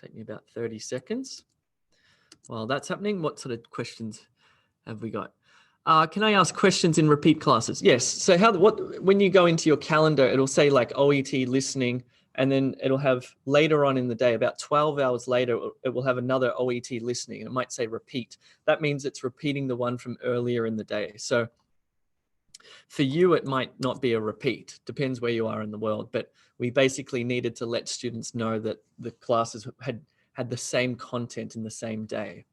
Take me about 30 seconds. While that's happening, what sort of questions have we got? Can I ask questions in repeat classes? Yes. So when you go into your calendar, it'll say like OET listening, and then it'll have later on in the day, about 12 hours later, it will have another OET listening, and it might say repeat. That means it's repeating the one from earlier in the day. So for you, it might not be a repeat, depends where you are in the world, but we basically needed to let students know that the classes had the same content in the same day.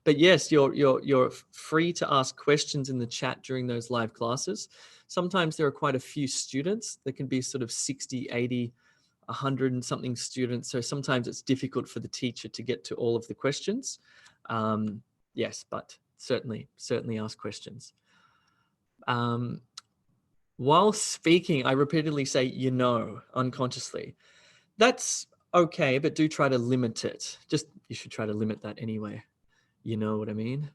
But yes, you're free to ask questions in the chat during those live classes. Sometimes there are quite a few students. There can be sort of 60, 80, 100 and something students. So sometimes it's difficult for the teacher to get to all of the questions. Yes, but certainly ask questions. While speaking, I repeatedly say, you know, unconsciously. That's okay, but do try to limit it. You should try to limit that anyway. You know what I mean?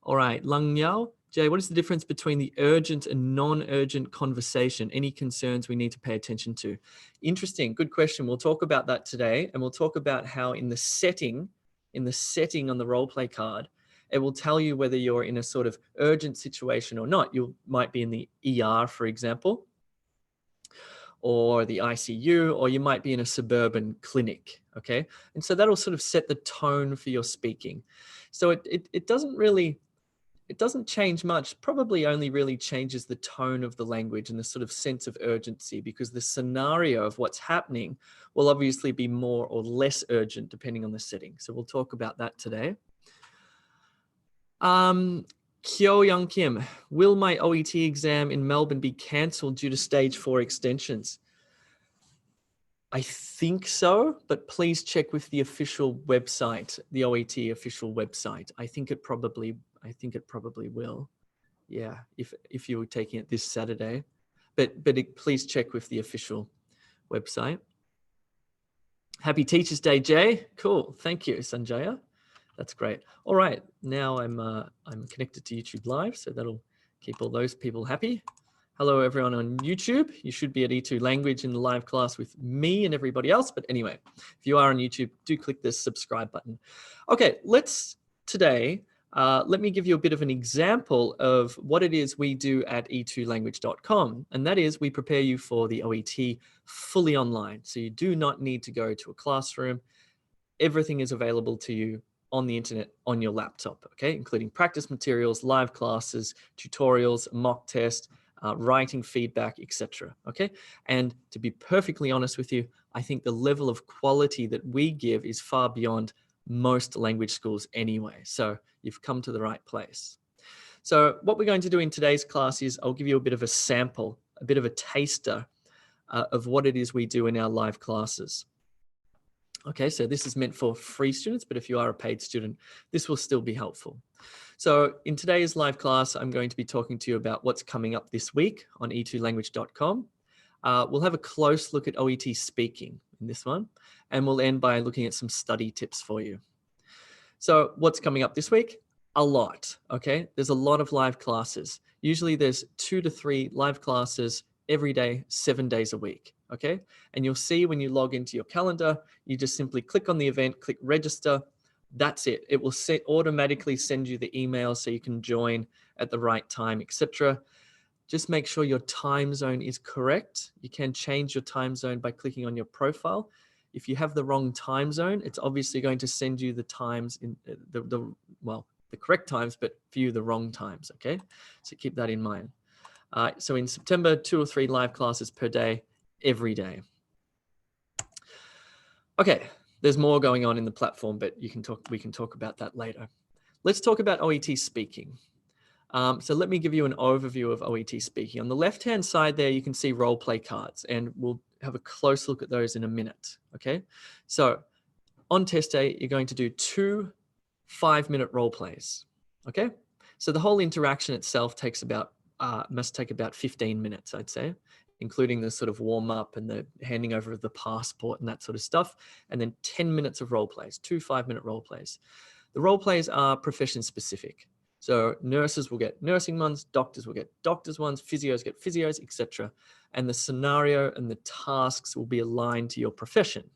All right, Lang Yao. Jay, what is the difference between the urgent and non-urgent conversation? Any concerns we need to pay attention to? Interesting, good question. We'll talk about that today, and we'll talk about how in the setting on the role play card, it will tell you whether you're in a sort of urgent situation or not. You might be in the ER, for example, or the ICU, or you might be in a suburban clinic, okay? And so that'll sort of set the tone for your speaking. So it doesn't change much, probably only really changes the tone of the language and the sort of sense of urgency, because the scenario of what's happening will obviously be more or less urgent depending on the setting. So we'll talk about that today. Kyo Young Kim, will my OET exam in Melbourne be cancelled due to stage 4 extensions? I think so, but please check with the official website, the OET official website. I think it probably will. Yeah, if you were taking it this Saturday, but please check with the official website. Happy Teachers Day, Jay. Cool. Thank you, Sanjaya. That's great. All right, now I'm connected to YouTube Live, so that'll keep all those people happy. Hello, everyone on YouTube. You should be at E2 Language in the live class with me and everybody else. But anyway, if you are on YouTube, do click this subscribe button. Okay, today, let me give you a bit of an example of what it is we do at e2language.com. And that is we prepare you for the OET fully online. So you do not need to go to a classroom. Everything is available to you on the internet, on your laptop, okay? Including practice materials, live classes, tutorials, mock test, writing feedback, etc. Okay, and to be perfectly honest with you, I think the level of quality that we give is far beyond most language schools anyway. So you've come to the right place. So what we're going to do in today's class is I'll give you a bit of a sample, a bit of a taster of what it is we do in our live classes. Okay, so this is meant for free students, but if you are a paid student, this will still be helpful. So in today's live class, I'm going to be talking to you about what's coming up this week on e2language.com. We'll have a close look at OET speaking in this one, and we'll end by looking at some study tips for you. So what's coming up this week? A lot, okay? There's a lot of live classes. Usually there's 2 to 3 live classes every day, 7 days a week, okay? And you'll see when you log into your calendar, you just simply click on the event, click register. That's it. It will automatically send you the email so you can join at the right time, etc. Just make sure your time zone is correct. You can change your time zone by clicking on your profile. If you have the wrong time zone, it's obviously going to send you the times in the correct times, but for you the wrong times, okay? So keep that in mind. So in September, 2 or 3 live classes per day, every day. Okay, there's more going on in the platform, but we can talk about that later. Let's talk about OET speaking. So let me give you an overview of OET speaking. On the left-hand side there, you can see role play cards, and we'll have a close look at those in a minute, okay? So on test day, you're going to do 2 5-minute role plays, okay? So the whole interaction itself must take about 15 minutes, I'd say, including the sort of warm up and the handing over of the passport and that sort of stuff. And then 10 minutes of role plays, 2 5-minute role plays. The role plays are profession specific. So nurses will get nursing ones, doctors will get doctors ones, physios get physios, etc. And the scenario and the tasks will be aligned to your profession.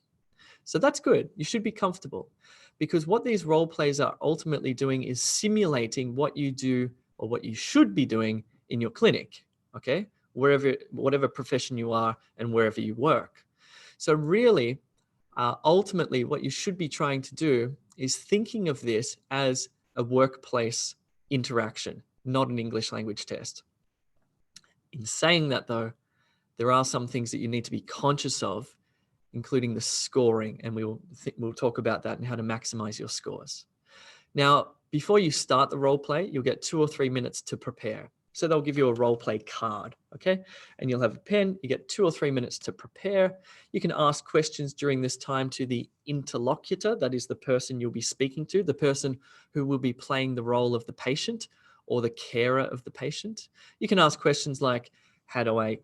So that's good. You should be comfortable, because what these role plays are ultimately doing is simulating what you do or what you should be doing in your clinic, okay? Whatever profession you are and wherever you work. So really, ultimately, what you should be trying to do is thinking of this as a workplace interaction, not an English language test. In saying that, though, there are some things that you need to be conscious of, including the scoring, and we'll talk about that and how to maximize your scores. Now, before you start the role play, you'll get 2 or 3 minutes to prepare. So they'll give you a role play card, okay? And you'll have a pen, you get 2 or 3 minutes to prepare. You can ask questions during this time to the interlocutor, that is the person you'll be speaking to, the person who will be playing the role of the patient or the carer of the patient. You can ask questions like, how do I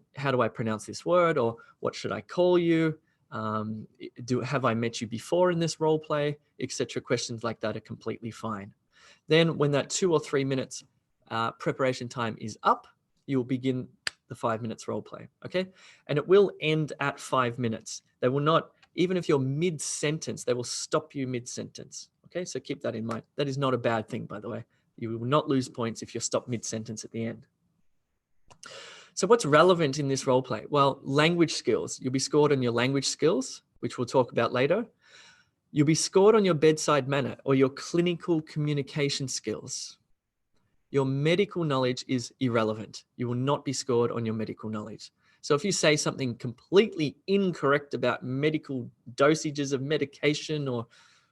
pronounce this word, or what should I call you? Have I met you before in this role play, etc. Questions like that are completely fine. Then when that 2 or 3 minutes preparation time is up, you'll begin the 5 minutes role play, okay? And it will end at 5 minutes. They will not, even if you're mid-sentence, they will stop you mid-sentence, okay? So keep that in mind. That is not a bad thing, by the way. You will not lose points if you're stopped mid-sentence at the end. So what's relevant in this role play? Well, language skills. You'll be scored on your language skills, which we'll talk about later. You'll be scored on your bedside manner or your clinical communication skills. Your medical knowledge is irrelevant. You will not be scored on your medical knowledge. So if you say something completely incorrect about medical dosages of medication or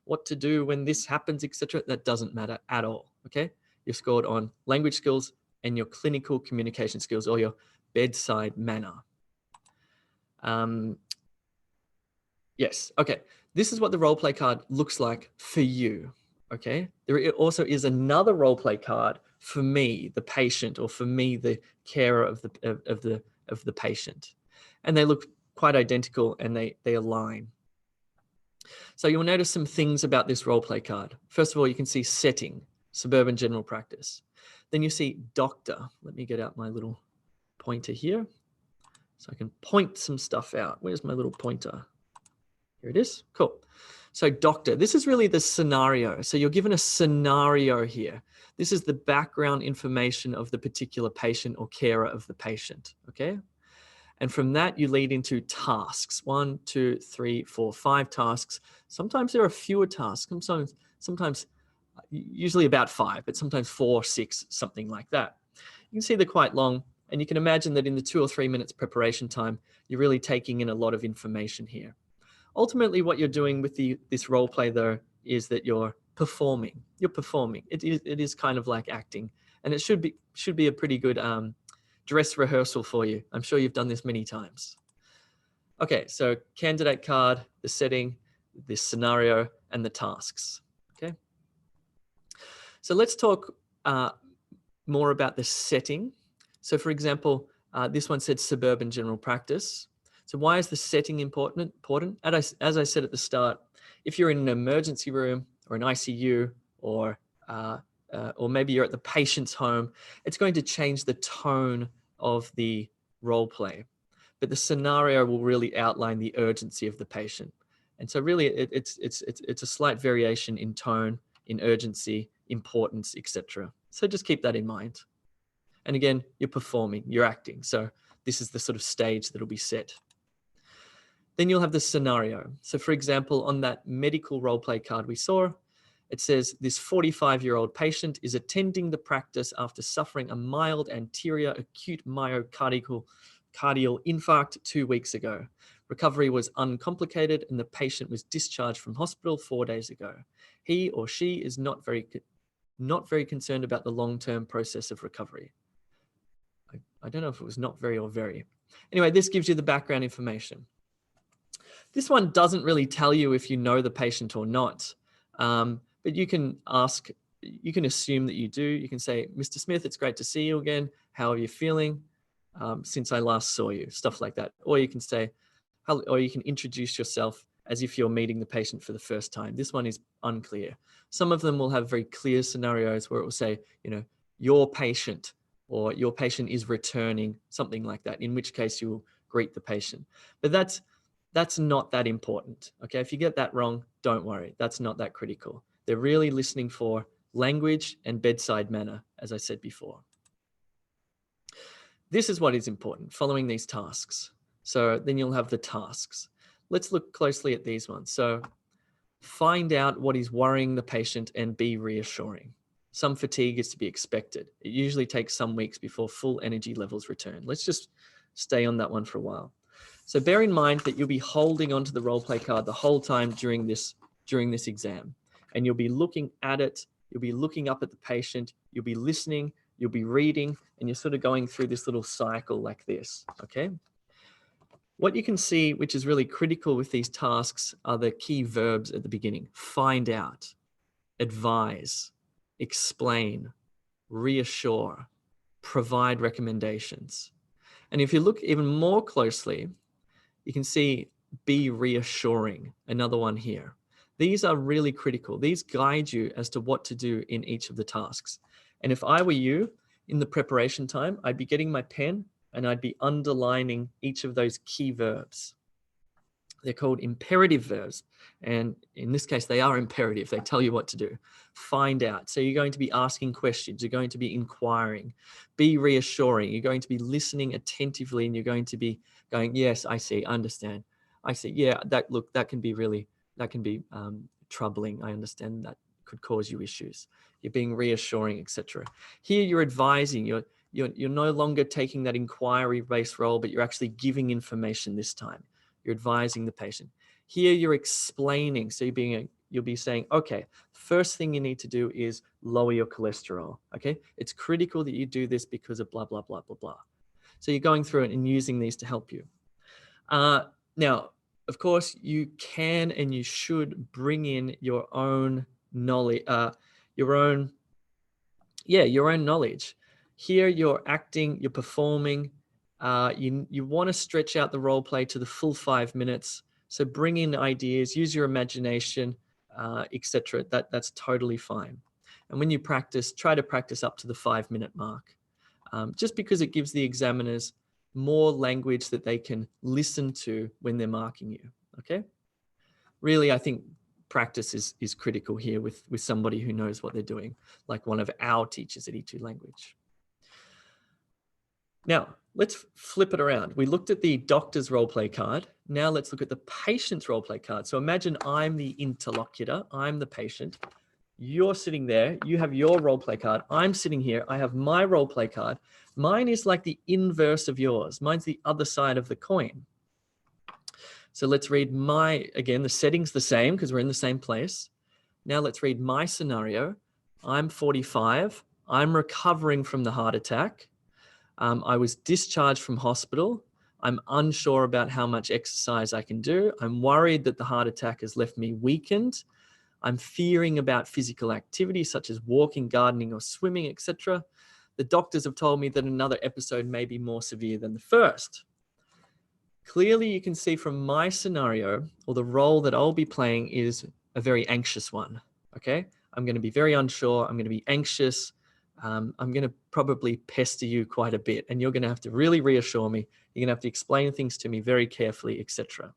what to do when this happens, etc., that doesn't matter at all, okay? You're scored on language skills and your clinical communication skills or your bedside manner. Yes, okay. This is what the role play card looks like for you, okay? There also is another role play card for me, the patient, or for me, the carer of the patient. And they look quite identical and they align. So you'll notice some things about this role play card. First of all, you can see setting, suburban general practice. Then you see doctor. Let me get out my little pointer here so I can point some stuff out. Where's my little pointer? Here it is. Cool. So doctor, this is really the scenario. So you're given a scenario here. This is the background information of the particular patient or carer of the patient, okay? And from that, you lead into tasks. 1, 2, 3, 4, 5 tasks. Sometimes there are fewer tasks. Sometimes usually about 5, but sometimes 4, 6, something like that. You can see they're quite long, and you can imagine that in the 2 or 3 minutes preparation time, you're really taking in a lot of information here. Ultimately, what you're doing with this role play, though, is that you're performing. You're performing. It is kind of like acting, and it should be a pretty good dress rehearsal for you. I'm sure you've done this many times. Okay, so candidate card, the setting, this scenario, and the tasks. Okay. So let's talk more about the setting. So for example, this one said suburban general practice. So why is the setting important? As I said at the start, if you're in an emergency room or an ICU or maybe you're at the patient's home, it's going to change the tone of the role play. But the scenario will really outline the urgency of the patient. And so really it's a slight variation in tone, in urgency, importance, etc. So just keep that in mind. And again, you're performing, you're acting. So this is the sort of stage that'll be set. Then you'll have the scenario. So for example, on that medical role play card we saw, it says this 45-year-old patient is attending the practice after suffering a mild anterior acute myocardial infarct 2 weeks ago. Recovery was uncomplicated and the patient was discharged from hospital 4 days ago. He or she is not very concerned about the long-term process of recovery. I don't know if it was not very or very. Anyway, this gives you the background information. This one doesn't really tell you if you know the patient or not, but you can assume that you do. You can say, Mr. Smith, it's great to see you again. How are you feeling since I last saw you? Stuff like that. Or you can say, or you can introduce yourself as if you're meeting the patient for the first time. This one is unclear. Some of them will have very clear scenarios where it will say, you know, your patient, or your patient is returning, something like that, in which case you will greet the patient. But that's that's not that important. Okay, if you get that wrong, don't worry. That's not that critical. They're really listening for language and bedside manner, as I said before. This is what is important, following these tasks. So then you'll have the tasks. Let's look closely at these ones. So find out what is worrying the patient and be reassuring. Some fatigue is to be expected. It usually takes some weeks before full energy levels return. Let's just stay on that one for a while. So bear in mind that you'll be holding onto the role play card the whole time during this exam. And you'll be looking at it, you'll be looking up at the patient, you'll be listening, you'll be reading, and you're sort of going through this little cycle like this, okay? What you can see, which is really critical with these tasks, are the key verbs at the beginning. Find out, advise, explain, reassure, provide recommendations. And if you look even more closely, you can see be reassuring, another one here. These are really critical. These guide you as to what to do in each of the tasks. And if I were you, in the preparation time, I'd be getting my pen and I'd be underlining each of those key verbs. They're called imperative verbs. And in this case, they are imperative. They tell you what to do. Find out. So you're going to be asking questions. You're going to be inquiring. Be reassuring. You're going to be listening attentively, and you're going to be going, yes, I see, I understand. I see, yeah, that can be troubling. I understand that could cause you issues. You're being reassuring, etc. Here you're advising. You're no longer taking that inquiry-based role, but you're actually giving information this time. You're advising the patient. Here you're explaining. So you'll be saying, okay, first thing you need to do is lower your cholesterol. Okay, it's critical that you do this because of blah, blah, blah, blah, blah. So you're going through it and using these to help you. Now, of course, you can and you should bring in your own knowledge, your own knowledge. Here you're acting, you're performing. You want to stretch out the role play to the full 5 minutes. So bring in ideas, use your imagination, etc. That's totally fine. And when you practice, try to practice up to the 5-minute mark, just because it gives the examiners more language that they can listen to when they're marking you. Okay. Really, I think practice is critical here with somebody who knows what they're doing, like one of our teachers at E2 Language. Now, let's flip it around. We looked at the doctor's role play card. Now let's look at the patient's role play card. So imagine I'm the interlocutor, I'm the patient. You're sitting there, you have your role play card. I'm sitting here, I have my role play card. Mine is like the inverse of yours. Mine's the other side of the coin. So let's read again, the setting's the same because we're in the same place. Now let's read my scenario. I'm 45. I'm recovering from the heart attack. I was discharged from hospital. I'm unsure about how much exercise I can do. I'm worried that the heart attack has left me weakened. I'm fearing about physical activity such as walking, gardening, or swimming, etc. The doctors have told me that another episode may be more severe than the first. Clearly, you can see from my scenario, or the role that I'll be playing is a very anxious one, okay? I'm going to be very unsure. I'm going to be anxious. I'm going to probably pester you quite a bit, and you're going to have to really reassure me. You're going to have to explain things to me very carefully, etc.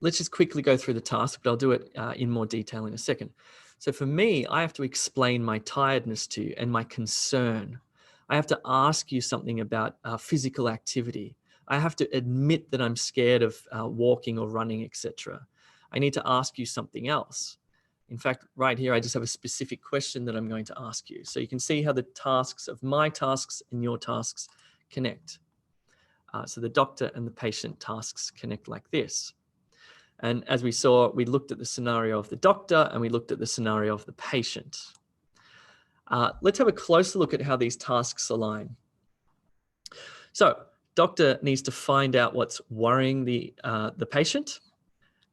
Let's just quickly go through the task, but I'll do it in more detail in a second. So for me, I have to explain my tiredness to you and my concern. I have to ask you something about physical activity. I have to admit that I'm scared of walking or running, etc. I need to ask you something else. In fact, right here, I just have a specific question that I'm going to ask you. So you can see how the tasks of my tasks and your tasks connect. So the doctor and the patient tasks connect like this. And as we saw, we looked at the scenario of the doctor and we looked at the scenario of the patient. Let's have a closer look at how these tasks align. So doctor needs to find out what's worrying the patient,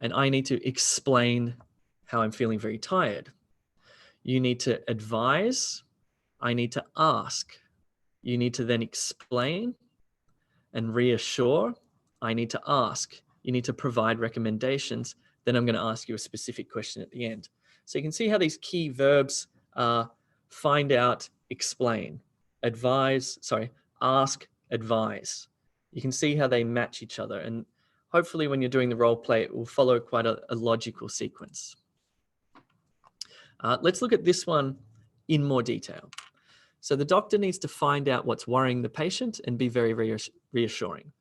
and I need to explain how I'm feeling very tired. You need to advise. I need to ask. You need to then explain and reassure. I need to ask. You need to provide recommendations. Then I'm going to ask you a specific question at the end. So you can see how these key verbs are find out, explain, advise, ask, advise. You can see how they match each other. And hopefully when you're doing the role play, it will follow quite a logical sequence. Let's look at this one in more detail. So the doctor needs to find out what's worrying the patient and be very reassuring.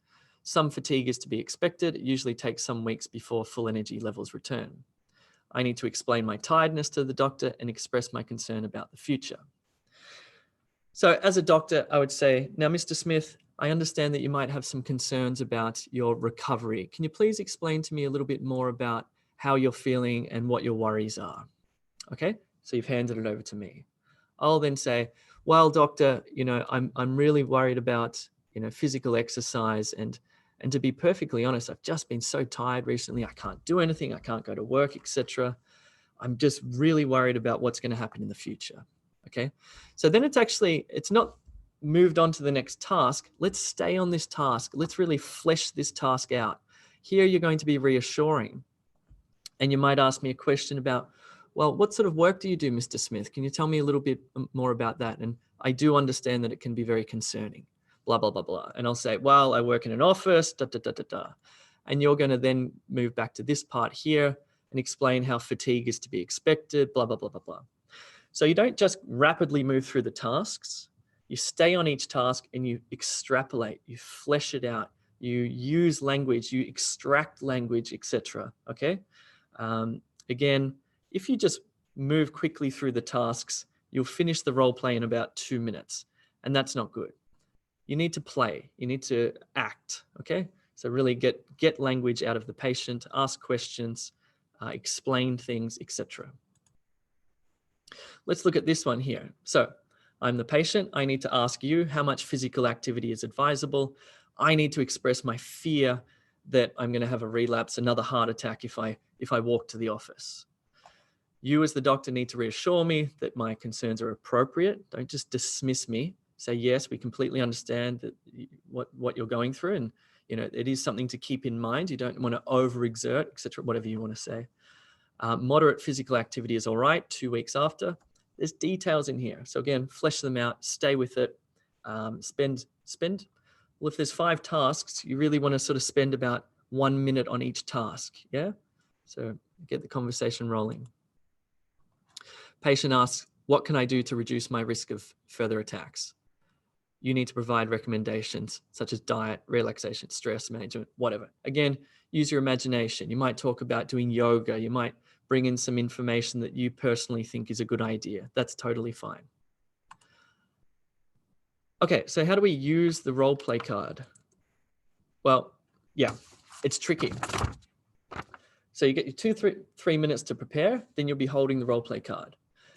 Some fatigue is to be expected. It usually takes some weeks before full energy levels return. I need to explain my tiredness to the doctor and express my concern about the future. So as a doctor, I would say, now, Mr. Smith, I understand that you might have some concerns about your recovery. Can you please explain to me a little bit more about how you're feeling and what your worries are? Okay, so you've handed it over to me. I'll then say, well, doctor, I'm really worried about, physical exercise, and to be perfectly honest, I've just been so tired recently. I can't do anything. I can't go to work, etc. I'm just really worried about what's going to happen in the future. Okay, so then it's not moved on to the next task. Let's stay on this task. Let's really flesh this task out. Here you're going to be reassuring. And you might ask me a question about, well, what sort of work do you do, Mr. Smith? Can you tell me a little bit more about that? And I do understand that it can be very concerning, blah, blah, blah, blah. And I'll say, well, I work in an office, da, da, da, da, da. And you're going to then move back to this part here and explain how fatigue is to be expected, blah, blah, blah, blah, blah. So you don't just rapidly move through the tasks. You stay on each task and you extrapolate, you flesh it out, you use language, you extract language, etc. Okay. Again, if you just move quickly through the tasks, you'll finish the role play in about 2 minutes, and that's not good. You need to play, you need to act, okay? So really get language out of the patient, ask questions, explain things, etc. Let's look at this one here. So I'm the patient. I need to ask you how much physical activity is advisable. I need to express my fear that I'm going to have a relapse, another heart attack if I walk to the office. You as the doctor need to reassure me that my concerns are appropriate. Don't just dismiss me. Say, yes, we completely understand that what you're going through, and it is something to keep in mind. You don't want to overexert, etc., whatever you want to say. Moderate physical activity is all right 2 weeks after. There's details in here. So again, flesh them out, stay with it, spend. Well, if there's 5 tasks, you really want to sort of spend about 1 minute on each task, yeah? So get the conversation rolling. Patient asks, what can I do to reduce my risk of further attacks? You need to provide recommendations such as diet, relaxation, stress management, whatever. Again, use your imagination. You might talk about doing yoga. You might bring in some information that you personally think is a good idea. That's totally fine. Okay, so how do we use the role play card? Well, yeah, it's tricky. So you get your 3 minutes to prepare, then you'll be holding the role play card.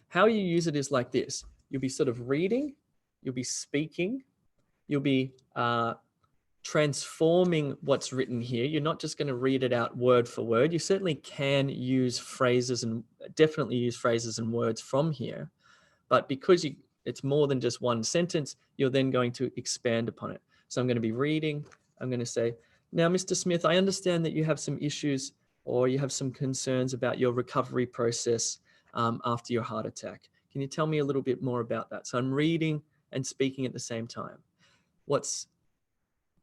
How you use it is like this. You'll be sort of reading, you'll be speaking, you'll be transforming what's written here. You're not just going to read it out word for word. You certainly can use phrases and definitely use phrases and words from here. But because it's more than just one sentence, you're then going to expand upon it. So I'm going to be reading. I'm going to say, now, Mr. Smith, I understand that you have some issues or you have some concerns about your recovery process after your heart attack. Can you tell me a little bit more about that? So I'm reading and speaking at the same time. What's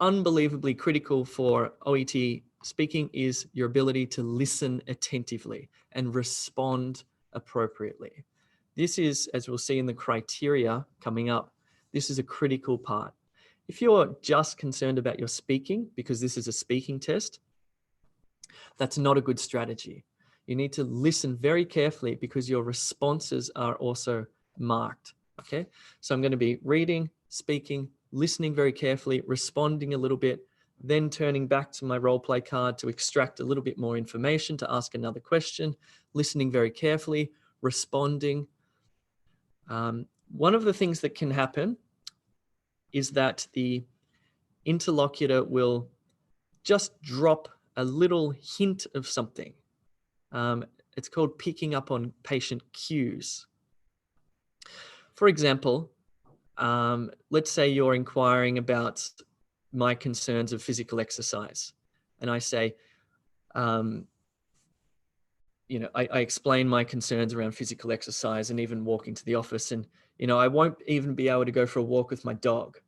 unbelievably critical for OET speaking is your ability to listen attentively and respond appropriately. This is, as we'll see in the criteria coming up, this is a critical part. If you're just concerned about your speaking, because this is a speaking test, that's not a good strategy. You need to listen very carefully because your responses are also marked, okay? So I'm going to be reading, speaking, listening very carefully, responding a little bit, then turning back to my role play card to extract a little bit more information, to ask another question, listening very carefully, responding. One of the things that can happen is that the interlocutor will just drop a little hint of something. It's called picking up on patient cues. For example, let's say you're inquiring about my concerns of physical exercise. And I say, I explain my concerns around physical exercise and even walking to the office. And, I won't even be able to go for a walk with my dog.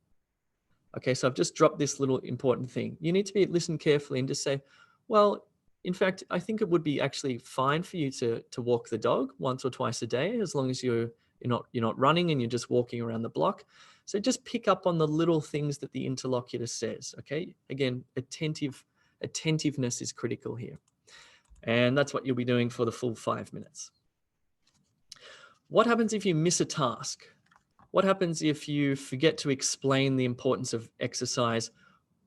Okay, so I've just dropped this little important thing. You need to listen carefully and just say, well, in fact, I think it would be actually fine for you to walk the dog once or twice a day, as long as you're not running and you're just walking around the block. So just pick up on the little things that the interlocutor says. Okay, again, attentiveness is critical here, and that's what you'll be doing for the full 5 minutes. What happens if you miss a task? What happens if you forget to explain the importance of exercise,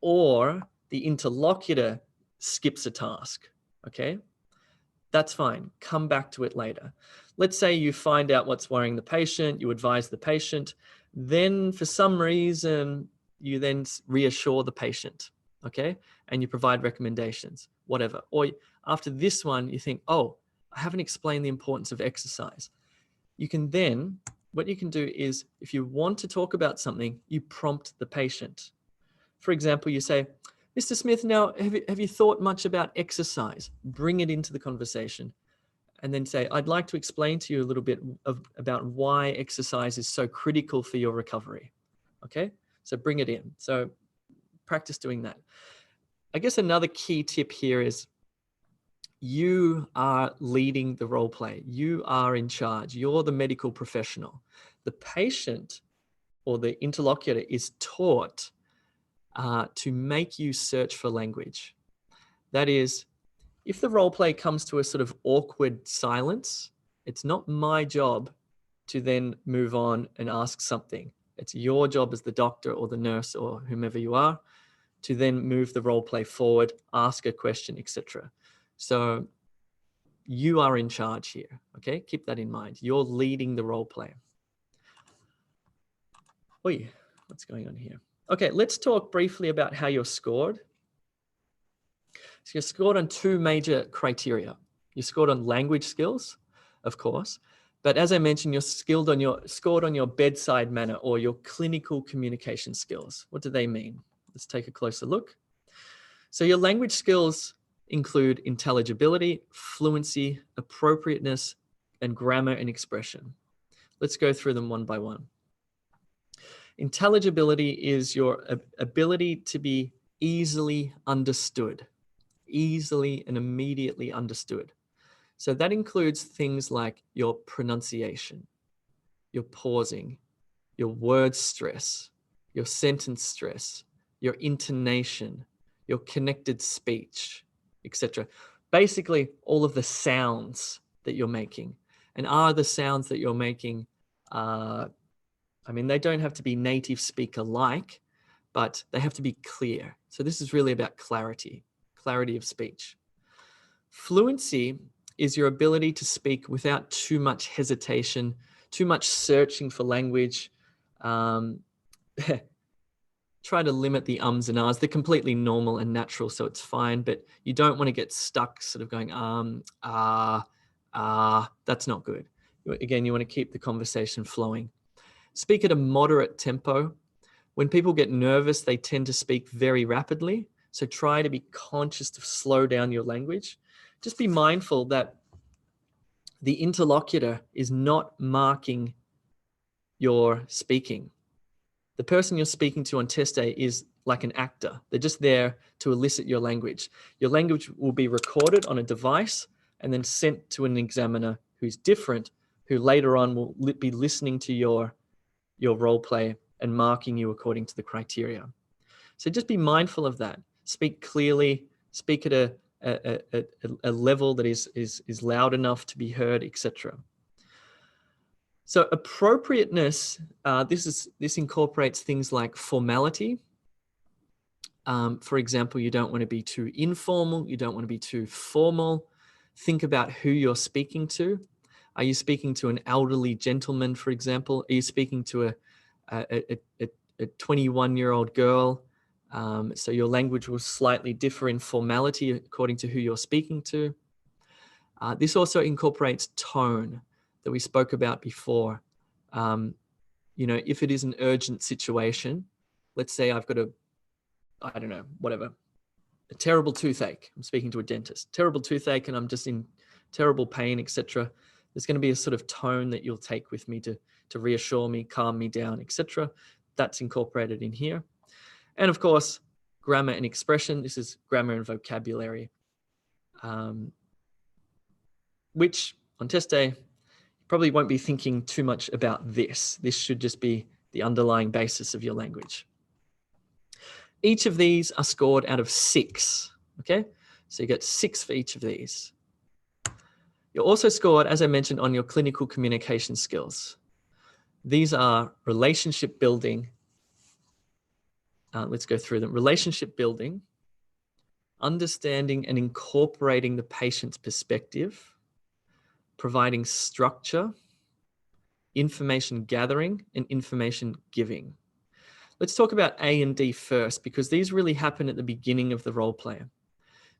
or the interlocutor skips a task? Okay, that's fine. Come back to it later. Let's say you find out what's worrying the patient, you advise the patient, then for some reason, you then reassure the patient, okay? And you provide recommendations, whatever. Or after this one, you think, oh, I haven't explained the importance of exercise. You can then, what you can do is, if you want to talk about something, you prompt the patient. For example, you say, Mr. Smith, now, have you thought much about exercise? Bring it into the conversation. And then say, I'd like to explain to you a little bit about why exercise is so critical for your recovery. Okay, so bring it in. So practice doing that. I guess another key tip here is you are leading the role play. You are in charge. You're the medical professional. The patient or the interlocutor is taught to make you search for language. That is, if the role play comes to a sort of awkward silence, it's not my job to then move on and ask something. It's your job as the doctor or the nurse or whomever you are to then move the role play forward, ask a question, etc. So you are in charge here, okay? Keep that in mind. You're leading the role play. Oi, what's going on here? Okay, let's talk briefly about how you're scored. So you're scored on 2 major criteria. You're scored on language skills, of course, but as I mentioned, you're scored on your bedside manner or your clinical communication skills. What do they mean? Let's take a closer look. So your language skills include intelligibility, fluency, appropriateness, and grammar and expression. Let's go through them one by one. Intelligibility is your ability to be easily understood. Easily and immediately understood. So that includes things like your pronunciation, your pausing, your word stress, your sentence stress, your intonation, your connected speech, etc. Basically, all of the sounds that you're making. And are the sounds that you're making, they don't have to be native speaker like, but they have to be clear. So this is really about clarity of speech. Fluency is your ability to speak without too much hesitation, too much searching for language. Try to limit the ums and ahs. They're completely normal and natural, so it's fine, but you don't want to get stuck sort of going, that's not good. Again, you want to keep the conversation flowing. Speak at a moderate tempo. When people get nervous, they tend to speak very rapidly. So try to be conscious to slow down your language. Just be mindful that the interlocutor is not marking your speaking. The person you're speaking to on test day is like an actor. They're just there to elicit your language. Your language will be recorded on a device and then sent to an examiner who's different, who later on will be listening to your role play and marking you according to the criteria. So just be mindful of that. Speak clearly, speak at a level that is loud enough to be heard, etc. So appropriateness, this incorporates things like formality. For example, you don't want to be too informal, you don't want to be too formal. Think about who you're speaking to. Are you speaking to an elderly gentleman, for example? Are you speaking to a 21-year-old girl? So your language will slightly differ in formality according to who you're speaking to. This also incorporates tone that we spoke about before. If it is an urgent situation, let's say I've got a terrible toothache. I'm speaking to a dentist. Terrible toothache and I'm just in terrible pain, etc. There's going to be a sort of tone that you'll take with me to reassure me, calm me down, etc. That's incorporated in here. And of course, grammar and expression. This is grammar and vocabulary, which on test day, you probably won't be thinking too much about this. This should just be the underlying basis of your language. Each of these are scored out of 6, okay? So you get 6 for each of these. You're also scored, as I mentioned, on your clinical communication skills. These are relationship building. Let's go through them. Relationship building, understanding and incorporating the patient's perspective, providing structure, information gathering, and information giving. Let's talk about A and D first, because these really happen at the beginning of the role play.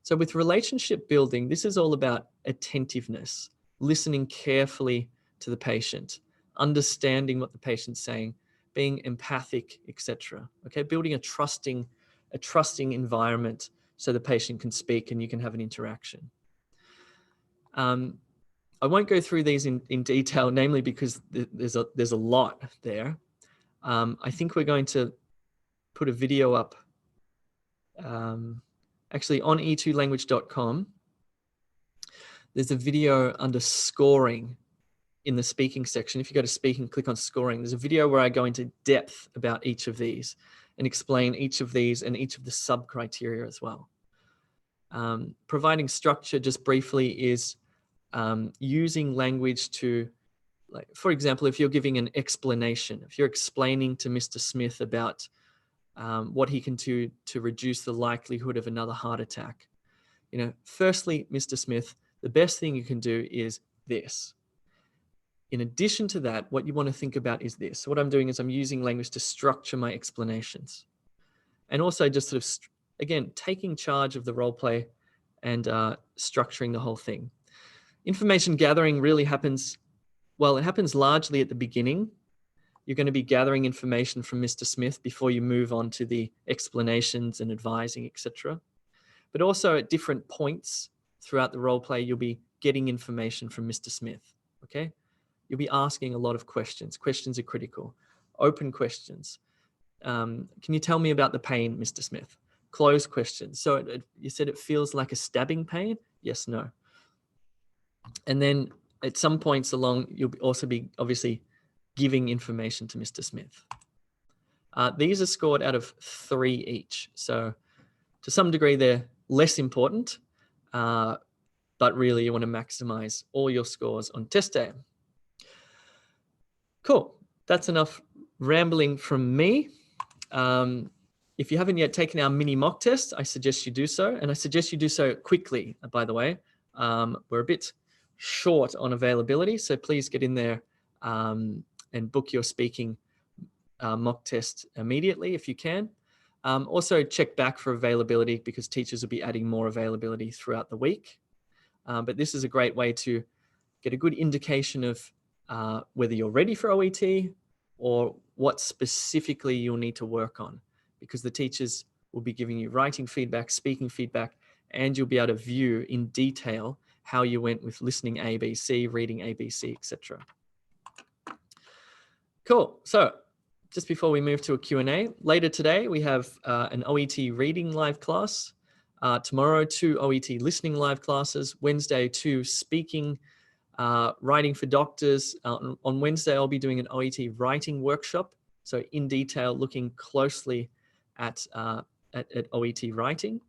So with relationship building, this is all about attentiveness, listening carefully to the patient, understanding what the patient's saying, being empathic, etc. Okay, building a trusting environment so the patient can speak and you can have an interaction. I won't go through these in detail, namely because there's a lot there. I think we're going to put a video up actually on e2language.com. There's a video under scoring in the speaking section. If you go to speaking, click on scoring. There's a video where I go into depth about each of these and explain each of these and each of the sub-criteria as well. Providing structure, just briefly, is using language to, like, for example, if you're giving an explanation, if you're explaining to Mr. Smith about what he can do to reduce the likelihood of another heart attack. You know, firstly, Mr. Smith, the best thing you can do is this. In addition to that, what you want to think about is this. So what I'm doing is I'm using language to structure my explanations. And also just sort of, again, taking charge of the role play and structuring the whole thing. Information gathering really happens, well, it happens largely at the beginning. You're going to be gathering information from Mr. Smith before you move on to the explanations and advising, etc. But also at different points throughout the role play, you'll be getting information from Mr. Smith, okay? You'll be asking a lot of questions. Questions are critical. Open questions. Can you tell me about the pain, Mr. Smith? Closed questions. So you said it feels like a stabbing pain? Yes, no. And then at some points along, you'll also be obviously giving information to Mr. Smith. These are scored out of 3 each. So to some degree, they're less important, but really you want to maximize all your scores on test day. Cool. That's enough rambling from me. If you haven't yet taken our mini mock test, I suggest you do so. And I suggest you do so quickly, by the way. We're a bit short on availability, so please get in there and book your speaking mock test immediately if you can. Also check back for availability, because teachers will be adding more availability throughout the week. But this is a great way to get a good indication of whether you're ready for OET or what specifically you'll need to work on, because the teachers will be giving you writing feedback, speaking feedback, and you'll be able to view in detail how you went with listening ABC, reading ABC, etc. Cool. So just before we move to a Q&A, later today we have an OET reading live class. Tomorrow, 2 OET listening live classes. Wednesday, 2 speaking, writing for doctors. On Wednesday, I'll be doing an OET writing workshop. So in detail, looking closely at OET writing.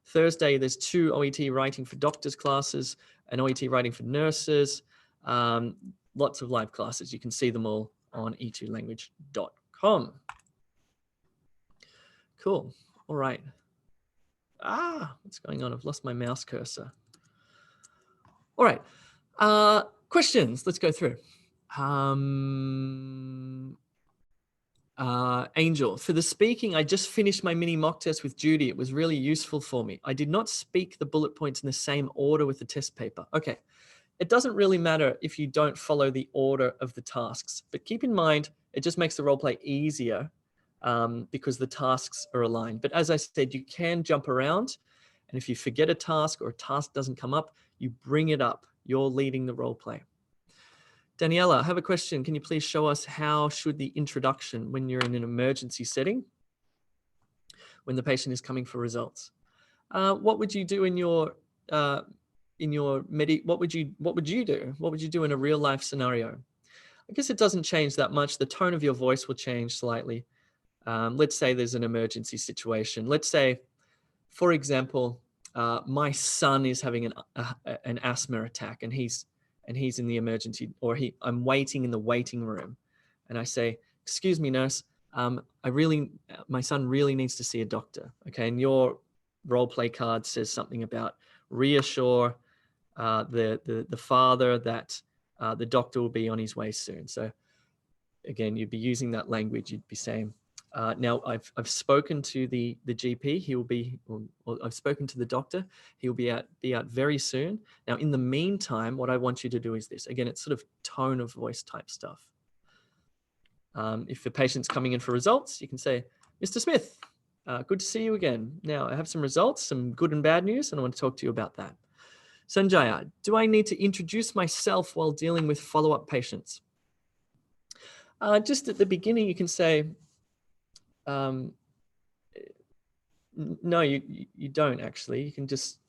Thursday, there's 2 OET writing for doctors classes, an OET writing for nurses, lots of live classes. You can see them all on e2language.com. Cool. All right. What's going on? I've lost my mouse cursor. All right. Questions. Let's go through. Angel, for the speaking, I just finished my mini mock test with Judy. It was really useful for me. I did not speak the bullet points in the same order with the test paper. Okay. It doesn't really matter if you don't follow the order of the tasks, but keep in mind, it just makes the role play easier because the tasks are aligned. But as I said, you can jump around, and if you forget a task or a task doesn't come up, you bring it up. You're leading the role play. Daniela, I have a question. Can you please show us how should the introduction when you're in an emergency setting? when the patient is coming for results. What would you do in your what would you do? What would you do in a real life scenario? I guess it doesn't change that much. The tone of your voice will change slightly. Let's say there's an emergency situation. Let's say, for example, my son is having an asthma attack, and he's in the emergency, or I'm waiting in the waiting room, and I say, "Excuse me, nurse, my son really needs to see a doctor." Okay, and your role play card says something about reassure the father that the doctor will be on his way soon. So again, you'd be using that language. You'd be saying, now I've spoken to the GP. He will be, or I've spoken to the doctor. He will be out very soon. Now, in the meantime, what I want you to do is this. Again, it's sort of tone of voice type stuff. If the patient's coming in for results, you can say, "Mr. Smith, good to see you again. Now, I have some results, some good and bad news, and I want to talk to you about that. Sanjaya, do I need to introduce myself while dealing with follow-up patients?" Just at the beginning, you can say, no, you don't actually. You can just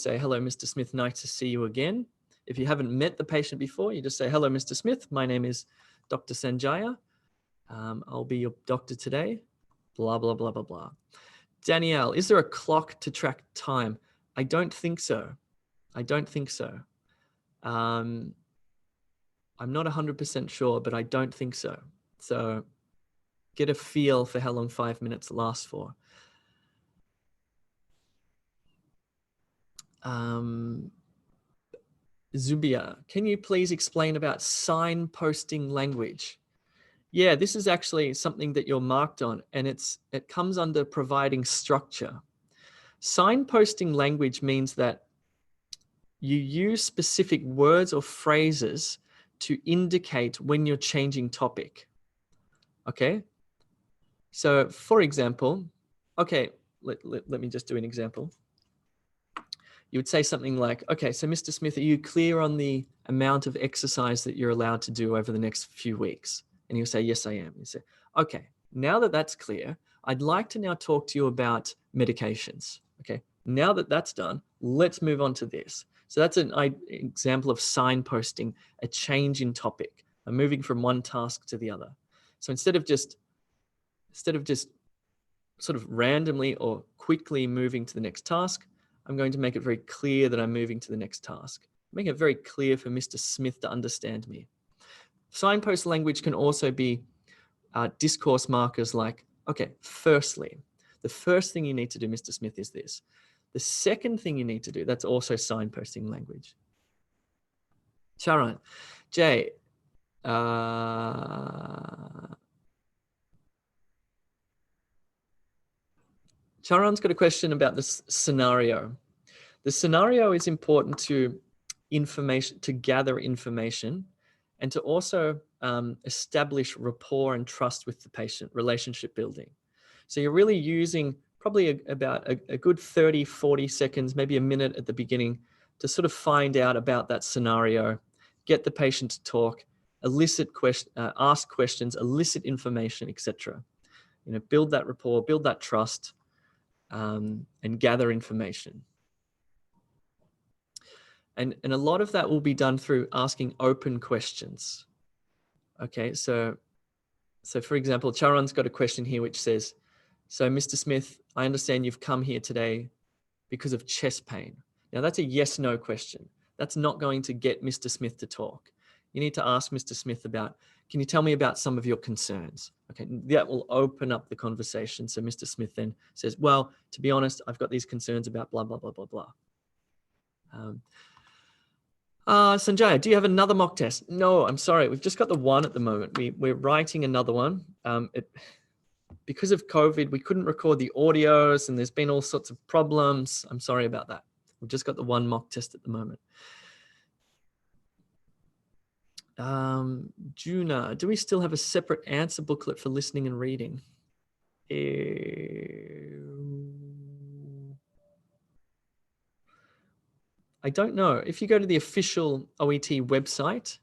say, "Hello, Mr. Smith, nice to see you again." If you haven't met the patient before, you just say, "Hello, Mr. Smith, my name is Dr. Sanjaya. I'll be your doctor today, blah, blah, blah, blah, blah." Danielle, is there a clock to track time? I don't think so. I don't think so. I'm not 100% sure, but I don't think so. So get a feel for how long 5 minutes lasts for. Zubia, can you please explain about signposting language? Yeah, this is actually something that you're marked on, and it comes under providing structure. Signposting language means that you use specific words or phrases to indicate when you're changing topic. Okay? So for example, okay, let me just do an example. You would say something like, "Okay, so Mr. Smith, are you clear on the amount of exercise that you're allowed to do over the next few weeks?" And you'll say, "Yes, I am." You say, "Okay, now that that's clear, I'd like to now talk to you about medications." Okay, now that that's done, let's move on to this. So that's an example of signposting, a change in topic. I'm moving from one task to the other. So instead of just sort of randomly or quickly moving to the next task, I'm going to make it very clear that I'm moving to the next task. Make it very clear for Mr. Smith to understand me. Signpost language can also be discourse markers like, okay, firstly, the first thing you need to do, Mr. Smith, is this. The second thing you need to do, that's also signposting language. Sharon, Jay, Charan's got a question about this scenario. The scenario is important to gather information, and to also establish rapport and trust with the patient, relationship building. So you're really using probably about a good 30, 40 seconds, maybe a minute at the beginning to sort of find out about that scenario, get the patient to talk, ask questions, elicit information, etc. Build that rapport, build that trust, and gather information. And a lot of that will be done through asking open questions. Okay, so for example, Charan's got a question here which says, "So Mr. Smith, I understand you've come here today because of chest pain." Now that's a yes/no question. That's not going to get Mr. Smith to talk. You need to ask Mr. Smith about, "Can you tell me about some of your concerns?" Okay, that will open up the conversation. So Mr. Smith then says, "Well, to be honest, I've got these concerns about blah, blah, blah, blah, blah." Sanjaya, do you have another mock test? No, I'm sorry. We've just got the one at the moment. We're writing another one. Because of COVID, we couldn't record the audios and there's been all sorts of problems. I'm sorry about that. We've just got the one mock test at the moment. Juna, do we still have a separate answer booklet for listening and reading? I don't know. If you go to the official OET website,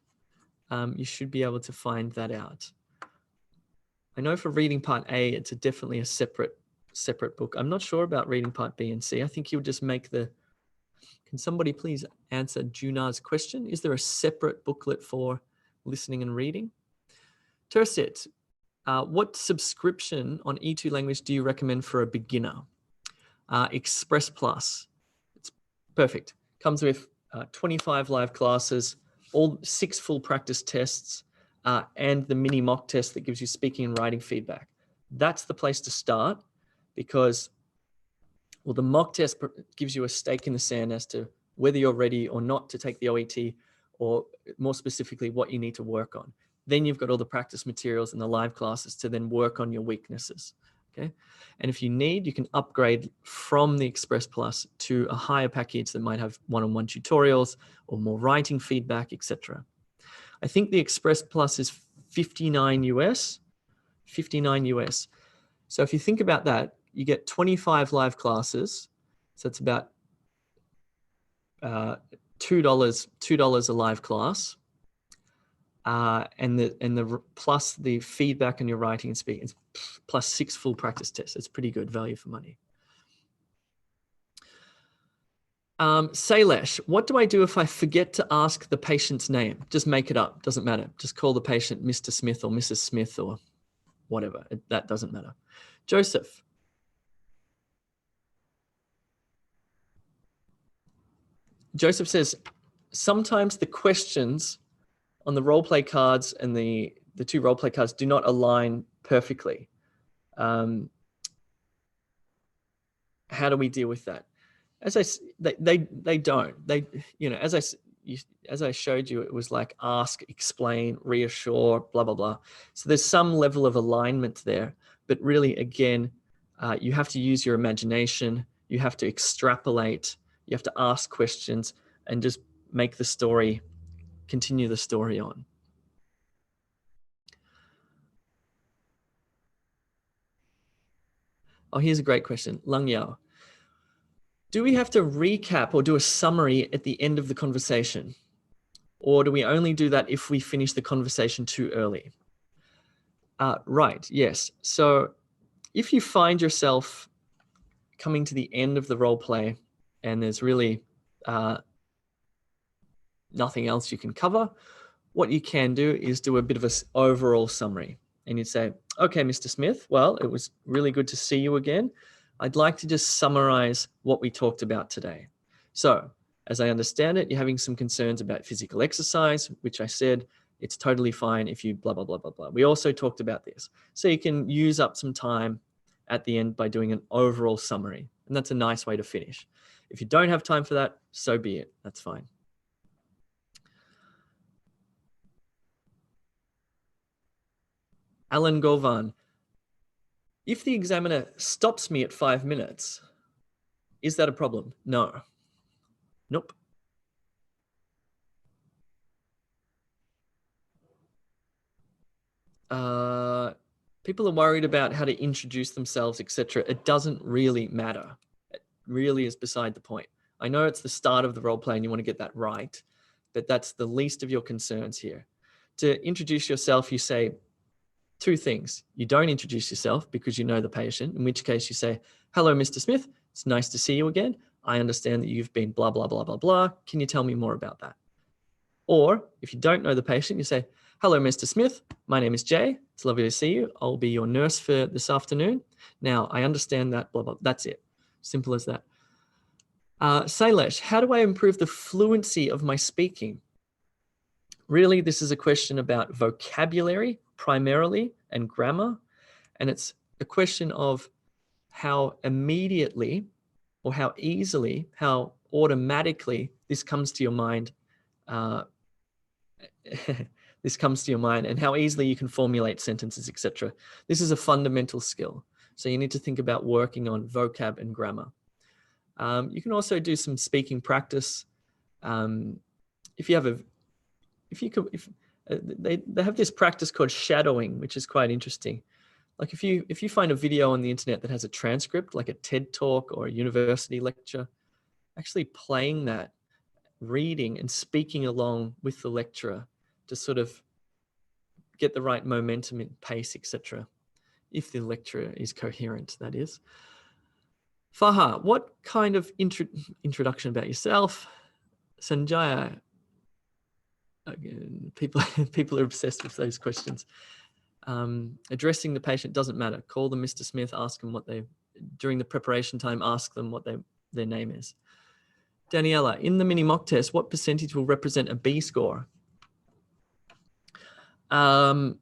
you should be able to find that out. I know for reading part A, it's definitely a separate separate book. I'm not sure about reading part B and C. I think you would just make the, can somebody please answer Junar's question? Is there a separate booklet for listening and reading? Tursit, what subscription on E2 language do you recommend for a beginner? Express Plus. It's perfect. Comes with 25 live classes, all 6 full practice tests, and the mini mock test that gives you speaking and writing feedback. That's the place to start because, well, the mock test gives you a stake in the sand as to whether you're ready or not to take the OET, or more specifically, what you need to work on. Then you've got all the practice materials and the live classes to then work on your weaknesses, okay? And if you need, you can upgrade from the Express Plus to a higher package that might have one-on-one tutorials or more writing feedback, etc. I think the Express Plus is $59 US, $59 US. So if you think about that, you get 25 live classes. So it's about $2 a live class. And the plus the feedback on your writing and speaking, plus 6 full practice tests. It's pretty good value for money. Sailesh, what do I do if I forget to ask the patient's name? Just make it up. Doesn't matter. Just call the patient Mr. Smith or Mrs. Smith or whatever. That doesn't matter. Joseph. Joseph says, sometimes the questions on the role play cards and the 2 role play cards do not align perfectly. How do we deal with that? They don't. You know, as I showed you, it was like ask, explain, reassure, blah, blah, blah. So there's some level of alignment there, but really, again, you have to use your imagination. You have to extrapolate. You have to ask questions and just make the story, continue the story on. Oh, here's a great question. Lung Yao. Do we have to recap or do a summary at the end of the conversation? Or do we only do that if we finish the conversation too early? Right, yes. So if you find yourself coming to the end of the role play and there's really nothing else you can cover, what you can do is do a bit of an overall summary. And you'd say, okay, Mr. Smith, well, it was really good to see you again. I'd like to just summarize what we talked about today. So as I understand it, you're having some concerns about physical exercise, which I said, it's totally fine if you blah, blah, blah, blah, blah. We also talked about this. So you can use up some time at the end by doing an overall summary. And that's a nice way to finish. If you don't have time for that, so be it. That's fine. Alan Govan, if the examiner stops me at 5 minutes, is that a problem? No. Nope. People are worried about how to introduce themselves, etc. It doesn't really matter. It really is beside the point. I know it's the start of the role play and you want to get that right, but that's the least of your concerns here. To introduce yourself, you say 2 things. You don't introduce yourself because you know the patient, in which case you say, hello, Mr. Smith. It's nice to see you again. I understand that you've been blah, blah, blah, blah, blah. Can you tell me more about that? Or if you don't know the patient, you say, hello, Mr. Smith. My name is Jay. It's lovely to see you. I'll be your nurse for this afternoon. Now, I understand that, blah, blah. That's it. Simple as that. Sailesh, how do I improve the fluency of my speaking? Really, this is a question about vocabulary primarily and grammar. And it's a question of how immediately or how easily, how automatically this comes to your mind. This comes to your mind and how easily you can formulate sentences, etc. This is a fundamental skill. So you need to think about working on vocab and grammar. You can also do some speaking practice. If you have they have this practice called shadowing, which is quite interesting. Like if you find a video on the internet that has a transcript, like a TED talk or a university lecture, actually playing that, reading and speaking along with the lecturer to sort of get the right momentum and pace, etc., if the lecturer is coherent, that is. Faha, what kind of introduction about yourself? Sanjaya, again, people are obsessed with those questions. Addressing the patient doesn't matter. Call them Mr. Smith, ask them what during the preparation time, ask them what their name is. Daniela, in the mini mock test, what percentage will represent a B score? I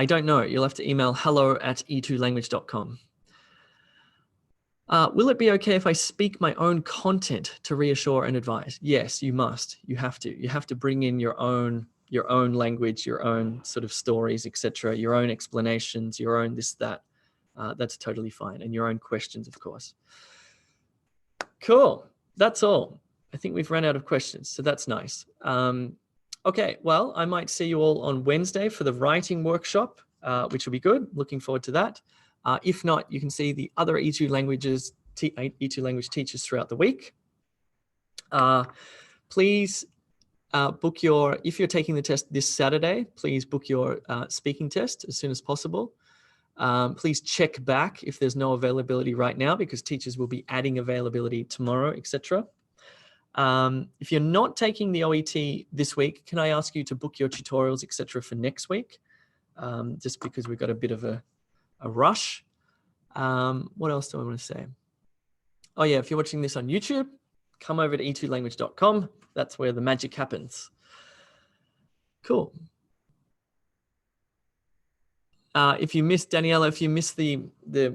don't know. You'll have to email hello@e2language.com. Will it be okay if I speak my own content to reassure and advise? Yes, you must. You have to. You have to bring in your own language, your own sort of stories, etc., your own explanations, your own this, that. That's totally fine. And your own questions, of course. Cool. That's all. I think we've run out of questions, so that's nice. Okay, well, I might see you all on Wednesday for the writing workshop, which will be good. Looking forward to that. If not, you can see the other E2 language teachers throughout the week. Please book if you're taking the test this Saturday, please book your speaking test as soon as possible. Please check back if there's no availability right now, because teachers will be adding availability tomorrow, etc. If you're not taking the OET this week, can I ask you to book your tutorials, etc., for next week? Just because we've got a bit of a rush. What else do I want to say? Oh yeah, if you're watching this on YouTube, come over to e2language.com. That's where the magic happens. Cool. If you missed, Daniela, if you missed the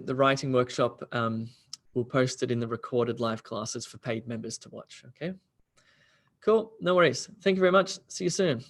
writing workshop, we'll post it in the recorded live classes for paid members to watch, okay? Cool, no worries. Thank you very much. See you soon.